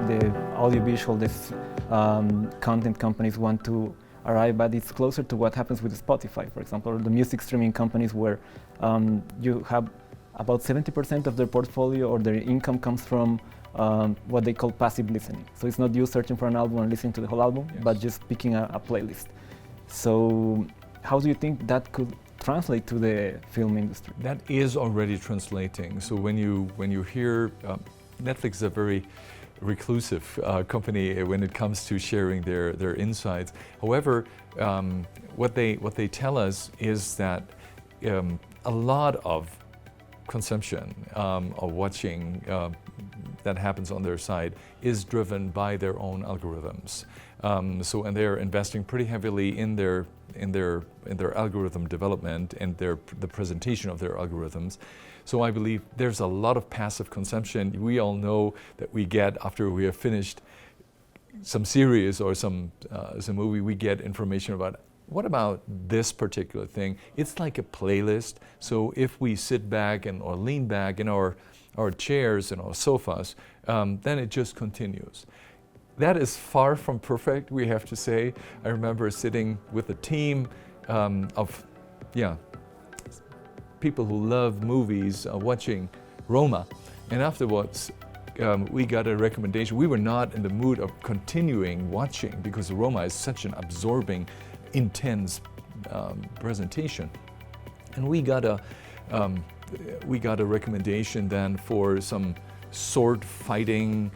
the audiovisual, content companies want to arrive at. It's closer to what happens with Spotify, for example, or the music streaming companies, where you have about 70% of their portfolio or their income comes from what they call passive listening. So it's not you searching for an album and listening to the whole album, but just picking a playlist. So how do you think that could translate to the film industry? That is already translating. So when you hear Netflix is a very reclusive company when it comes to sharing their insights. However, what they tell us is that a lot of consumption or watching that happens on their side is driven by their own algorithms. And they're investing pretty heavily in their algorithm development and the presentation of their algorithms. So I believe there's a lot of passive consumption. We all know that we get, after we have finished some series or some movie, we get information about, what about this particular thing? It's like a playlist. So if we sit back or lean back in our chairs and our sofas, then it just continues. That is far from perfect, we have to say. I remember sitting with a team of people who love movies, watching Roma, and afterwards we got a recommendation. We were not in the mood of continuing watching because Roma is such an absorbing, intense presentation, and we got a recommendation then for some sword fighting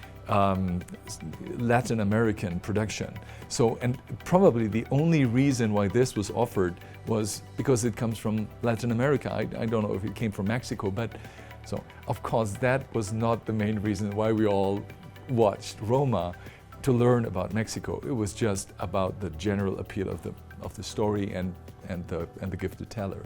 Latin American production. So, and probably the only reason why this was offered was because it comes from Latin America. I don't know if it came from Mexico, but so of course that was not the main reason why we all watched Roma, to learn about Mexico. It was just about the general appeal of the story and the gifted teller.